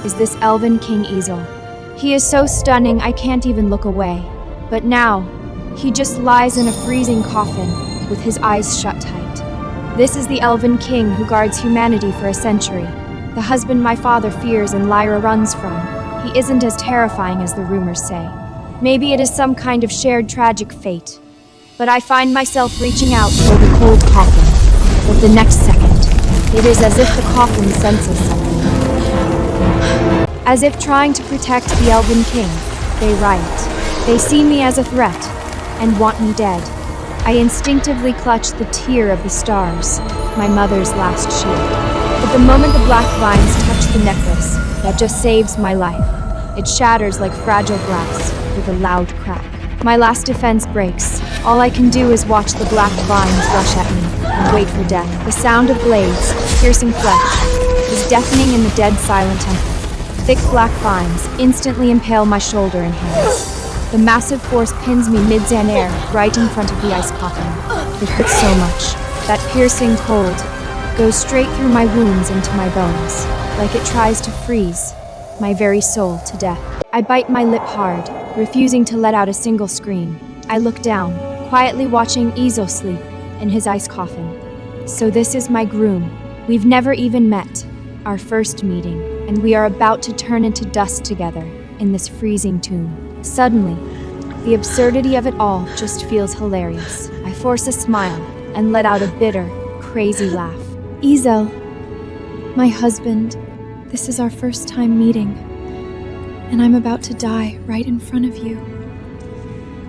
is this elven King Ezel. He is so stunning I can't even look away. But now, he just lies in a freezing coffin with his eyes shut tight. This is the elven king who guards humanity for a century. The husband my father fears and Lyra runs from. He isn't as terrifying as the rumors say. Maybe it is some kind of shared tragic fate. But I find myself reaching out for the cold coffin. But the next second, it is as if the coffin senses something. As if trying to protect the elven king, they riot. They see me as a threat and want me dead. I instinctively clutch the tear of the stars, my mother's last shield. But the moment the black vines touch the necklace that just saves my life, it shatters like fragile glass with a loud crack. My last defense breaks. All I can do is watch the black vines rush at me and wait for death. The sound of blades, piercing flesh, is deafening in the dead silent temple. Thick black vines instantly impale my shoulder and hands. The massive force pins me mid-zan air, right in front of the ice coffin. It hurts so much. That piercing cold goes straight through my wounds into my bones, like it tries to freeze my very soul to death. I bite my lip hard, refusing to let out a single scream. I look down, quietly watching Ezel sleep in his ice coffin. So this is my groom. We've never even met, our first meeting, and we are about to turn into dust together in this freezing tomb. Suddenly, the absurdity of it all just feels hilarious. I force a smile and let out a bitter, crazy laugh. Ezel, my husband, this is our first time meeting, and I'm about to die right in front of you.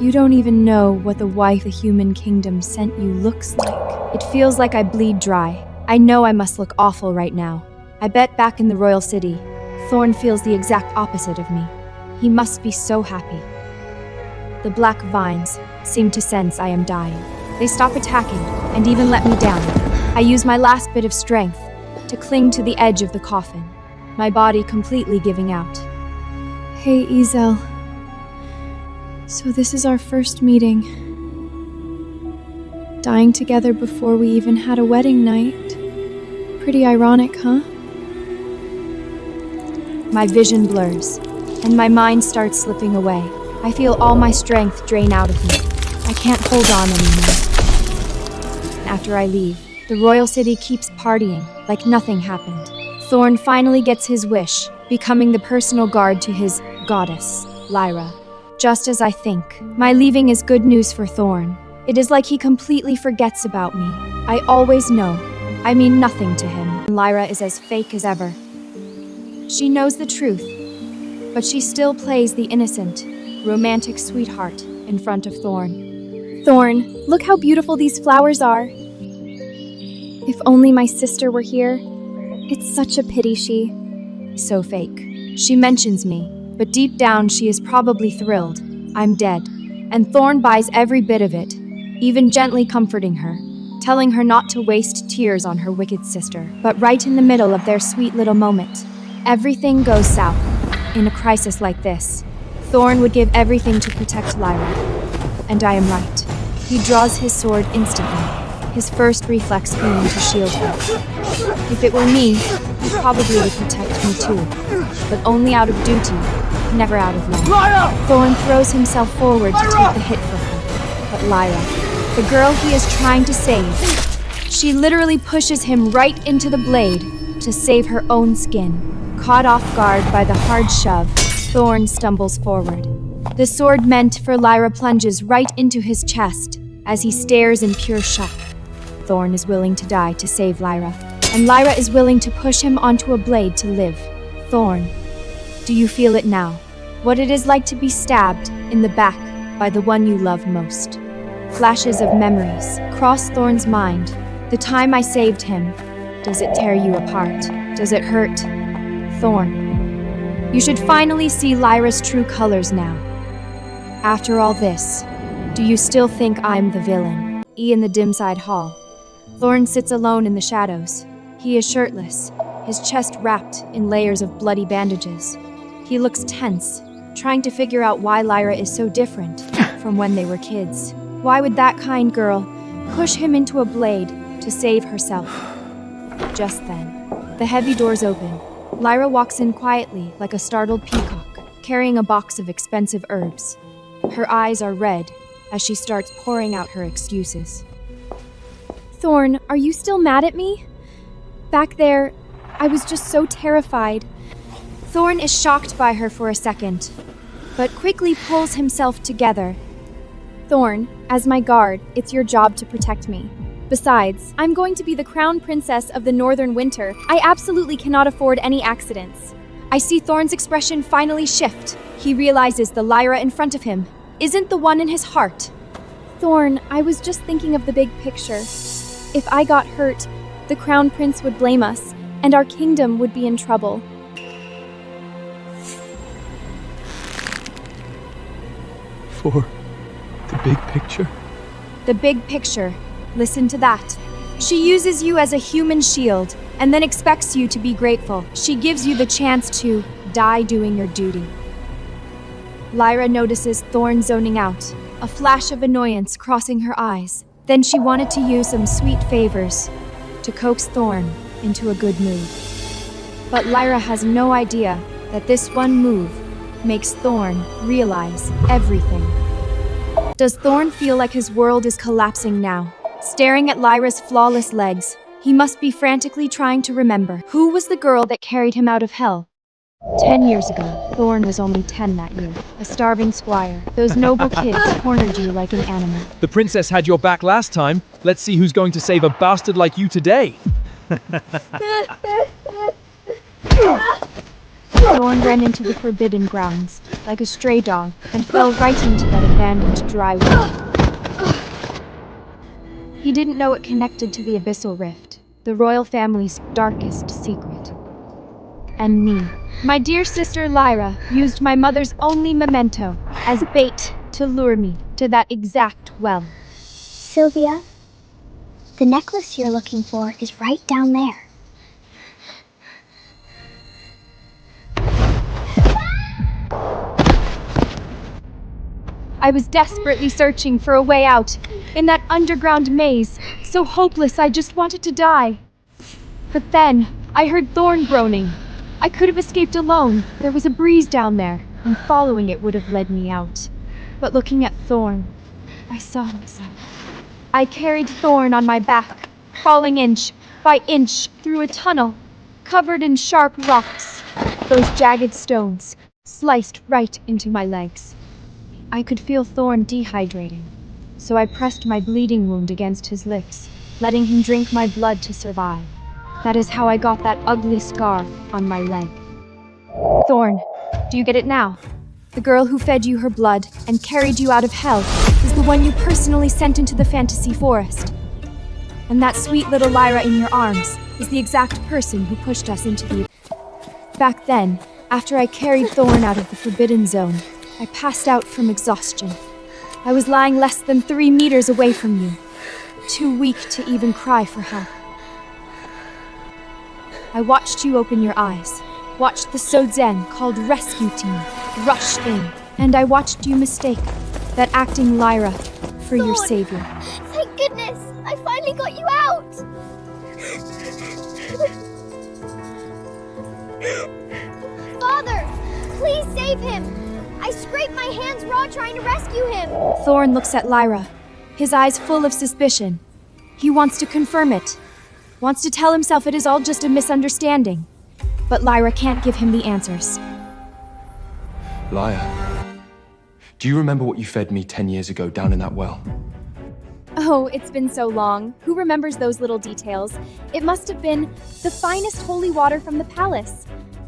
You don't even know what the wife the human kingdom sent you looks like. It feels like I bleed dry. I know I must look awful right now. I bet back in the royal city, Thorn feels the exact opposite of me. He must be so happy. The black vines seem to sense I am dying. They stop attacking and even let me down. I use my last bit of strength to cling to the edge of the coffin, my body completely giving out. Hey, Ezel. So this is our first meeting. Dying together before we even had a wedding night. Pretty ironic, huh? My vision blurs, and my mind starts slipping away. I feel all my strength drain out of me. I can't hold on anymore. After I leave, the royal city keeps partying like nothing happened. Thorn finally gets his wish, becoming the personal guard to his goddess, Lyra. Just as I think, my leaving is good news for Thorn. It is like he completely forgets about me. I always know I mean nothing to him. Lyra is as fake as ever. She knows the truth, but she still plays the innocent, romantic sweetheart in front of Thorn. Thorn, look how beautiful these flowers are. If only my sister were here. It's such a pity she... So fake. She mentions me, but deep down she is probably thrilled. I'm dead, and Thorn buys every bit of it, even gently comforting her, telling her not to waste tears on her wicked sister. But right in the middle of their sweet little moment, everything goes south. In a crisis like this, Thorn would give everything to protect Lyra. And I am right. He draws his sword instantly, his first reflex being to shield her. If it were me, he probably would protect me too, but only out of duty, never out of love. Lyra! Thorn throws himself forward to take the hit for her, but Lyra, the girl he is trying to save, she literally pushes him right into the blade to save her own skin. Caught off guard by the hard shove, Thorn stumbles forward. The sword meant for Lyra plunges right into his chest as he stares in pure shock. Thorn is willing to die to save Lyra, and Lyra is willing to push him onto a blade to live. Thorn, do you feel it now? What it is like to be stabbed in the back by the one you love most. Flashes of memories cross Thorn's mind. The time I saved him. Does it tear you apart? Does it hurt? Thorn, you should finally see Lyra's true colors now. After all this, do you still think I'm the villain? In the dim side hall, Thorn sits alone in the shadows. He is shirtless, his chest wrapped in layers of bloody bandages. He looks tense, trying to figure out why Lyra is so different from when they were kids. Why would that kind girl push him into a blade to save herself? Just then, the heavy doors open, Lyra walks in quietly, like a startled peacock, carrying a box of expensive herbs. Her eyes are red as she starts pouring out her excuses. Thorn, are you still mad at me? Back there, I was just so terrified. Thorn is shocked by her for a second, but quickly pulls himself together. Thorn, as my guard, it's your job to protect me. Besides, I'm going to be the crown princess of the Northern Winter. I absolutely cannot afford any accidents. I see Thorn's expression finally shift. He realizes the Lyra in front of him isn't the one in his heart. Thorn, I was just thinking of the big picture. If I got hurt, the crown prince would blame us, and our kingdom would be in trouble. For the big picture? The big picture. Listen to that. She uses you as a human shield and then expects you to be grateful. She gives you the chance to die doing your duty. Lyra notices Thorn zoning out, a flash of annoyance crossing her eyes. Then she wanted to use some sweet favors to coax Thorn into a good mood. But Lyra has no idea that this one move makes Thorn realize everything. Does Thorn feel like his world is collapsing now? Staring at Lyra's flawless legs, he must be frantically trying to remember who was the girl that carried him out of hell. 10 years ago, Thorn was only 10 that year, a starving squire. Those noble kids cornered you like an animal. The princess had your back last time. Let's see who's going to save a bastard like you today. Thorn ran into the forbidden grounds, like a stray dog, and fell right into that abandoned dry well. He didn't know it connected to the Abyssal Rift, the royal family's darkest secret. And me, my dear sister Lyra, used my mother's only memento as bait to lure me to that exact well. Sylvia, the necklace you're looking for is right down there. I was desperately searching for a way out in that underground maze, so hopeless I just wanted to die. But then I heard Thorn groaning. I could have escaped alone. There was a breeze down there, and following it would have led me out. But looking at Thorn, I saw myself. I carried Thorn on my back, crawling inch by inch through a tunnel, covered in sharp rocks. Those jagged stones sliced right into my legs. I could feel Thorn dehydrating, so I pressed my bleeding wound against his lips, letting him drink my blood to survive. That is how I got that ugly scar on my leg. Thorn, do you get it now? The girl who fed you her blood and carried you out of hell is the one you personally sent into the fantasy forest. And that sweet little Lyra in your arms is the exact person who pushed us into the... Back then, after I carried Thorn out of the Forbidden Zone, I passed out from exhaustion. I was lying less than 3 meters away from you, too weak to even cry for help. I watched you open your eyes, watched the Sozen called Rescue Team rush in, and I watched you mistake that acting Lyra for your savior. Thank goodness! I finally got you out! Father! Please save him! I scraped my hands raw trying to rescue him! Thorn looks at Lyra, his eyes full of suspicion. He wants to confirm it, wants to tell himself it is all just a misunderstanding. But Lyra can't give him the answers. Lyra, do you remember what you fed me 10 years ago down in that well? Oh, it's been so long. Who remembers those little details? It must have been the finest holy water from the palace.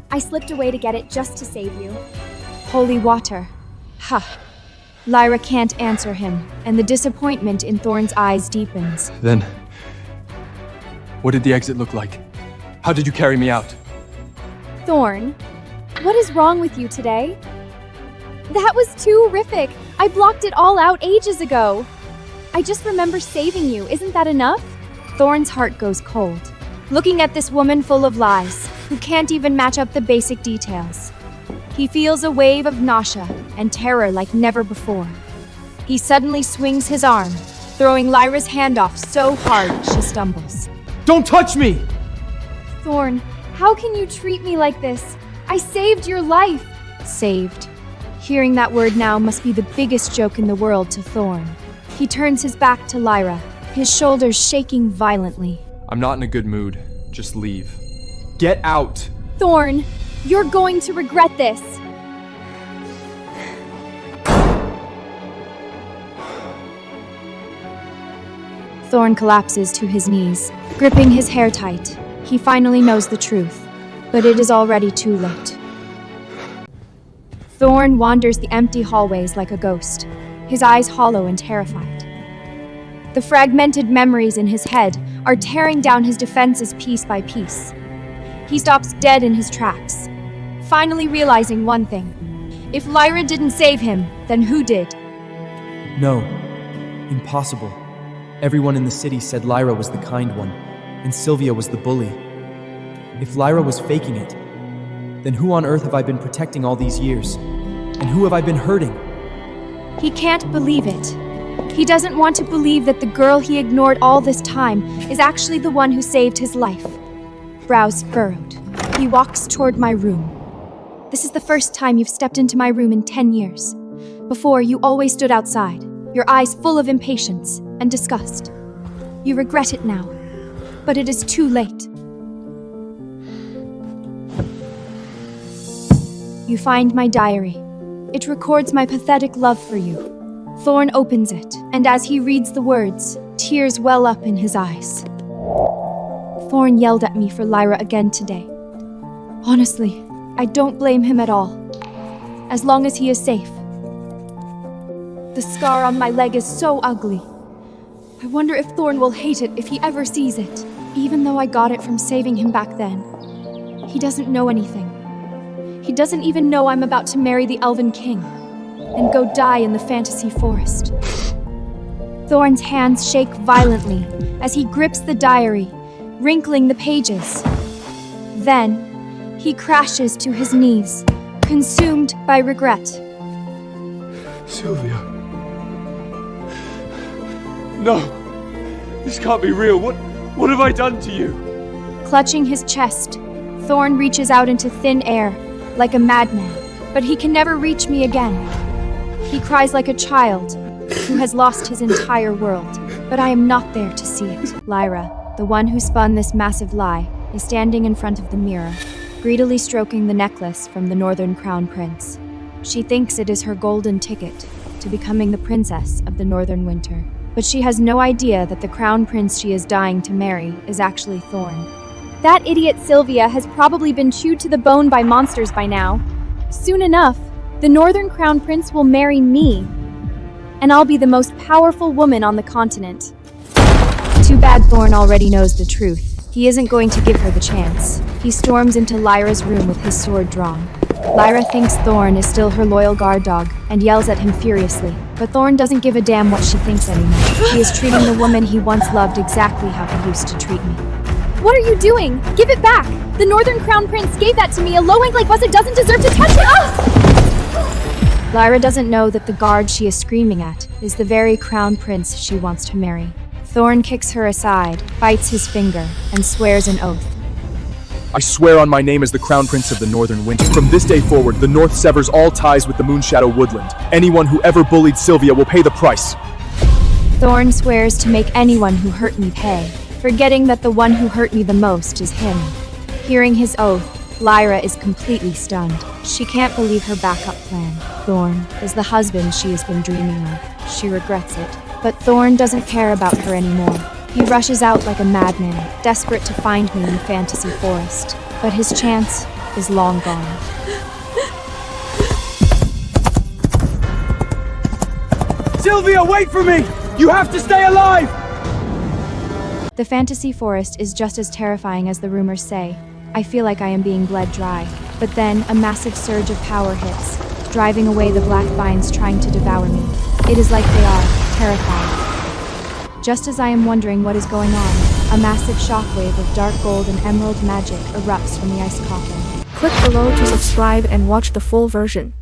I slipped away to get it just to save you. Holy water. Ha. Lyra can't answer him, and the disappointment in Thorn's eyes deepens. Then, what did the exit look like? How did you carry me out? Thorn, what is wrong with you today? That was too horrific. I blocked it all out ages ago. I just remember saving you. Isn't that enough? Thorn's heart goes cold, looking at this woman full of lies, who can't even match up the basic details. He feels a wave of nausea and terror like never before. He suddenly swings his arm, throwing Lyra's hand off so hard she stumbles. Don't touch me! Thorn, How can you treat me like this? I saved your life! Saved. Hearing that word now must be the biggest joke in the world to Thorn. He turns his back to Lyra, his shoulders shaking violently. I'm not in a good mood. Just leave. Get out! Thorn, you're going to regret this! Thorn collapses to his knees, gripping his hair tight. He finally knows the truth, but it is already too late. Thorn wanders the empty hallways like a ghost, his eyes hollow and terrified. The fragmented memories in his head are tearing down his defenses piece by piece. He stops dead in his tracks, finally realizing one thing. If Lyra didn't save him, then who did? No. Impossible. Everyone in the city said Lyra was the kind one, and Sylvia was the bully. If Lyra was faking it, then who on earth have I been protecting all these years? And who have I been hurting? He can't believe it. He doesn't want to believe that the girl he ignored all this time is actually the one who saved his life. Brows furrowed, he walks toward my room. This is the first time you've stepped into my room in 10 years. Before, you always stood outside, your eyes full of impatience and disgust. You regret it now, but it is too late. You find my diary. It records my pathetic love for you. Thorn opens it, and as he reads the words, tears well up in his eyes. Thorn yelled at me for Lyra again today. Honestly, I don't blame him at all, as long as he is safe. The scar on my leg is so ugly. I wonder if Thorn will hate it if he ever sees it, even though I got it from saving him back then. He doesn't know anything. He doesn't even know I'm about to marry the Elven King and go die in the fantasy forest. Thorn's hands shake violently as he grips the diary, wrinkling the pages. Then, he crashes to his knees, consumed by regret. Sylvia. No. This can't be real. What have I done to you? Clutching his chest, Thorn reaches out into thin air, like a madman, but he can never reach me again. He cries like a child who has lost his entire world, but I am not there to see it. Lyra, the one who spun this massive lie, is standing in front of the mirror, greedily stroking the necklace from the Northern Crown Prince. She thinks it is her golden ticket to becoming the princess of the Northern Winter, but she has no idea that the Crown Prince she is dying to marry is actually Thorn. That idiot Sylvia has probably been chewed to the bone by monsters by now. Soon enough, the Northern Crown Prince will marry me, and I'll be the most powerful woman on the continent. Too bad Thorn already knows the truth. He isn't going to give her the chance. He storms into Lyra's room with his sword drawn. Lyra thinks Thorn is still her loyal guard dog and yells at him furiously, but Thorn doesn't give a damn what she thinks anymore. He is treating the woman he once loved exactly how he used to treat me. What are you doing? Give it back! The Northern Crown Prince gave that to me. A low-rank like Buzzard doesn't deserve to touch it! Lyra doesn't know that the guard she is screaming at is the very Crown Prince she wants to marry. Thorn kicks her aside, bites his finger, and swears an oath. I swear on my name as the Crown Prince of the Northern Winter. From this day forward, the North severs all ties with the Moonshadow Woodland. Anyone who ever bullied Sylvia will pay the price. Thorn swears to make anyone who hurt me pay, forgetting that the one who hurt me the most is him. Hearing his oath, Lyra is completely stunned. She can't believe her backup plan. Thorn is the husband she has been dreaming of. She regrets it, but Thorn doesn't care about her anymore. He rushes out like a madman, desperate to find me in the fantasy forest. But his chance is long gone. Sylvia, wait for me! You have to stay alive! The fantasy forest is just as terrifying as the rumors say. I feel like I am being bled dry. But then, a massive surge of power hits, driving away the black vines trying to devour me. It is like they are terrified. Just as I am wondering what is going on, a massive shockwave of dark gold and emerald magic erupts from the ice coffin. Click below to subscribe and watch the full version.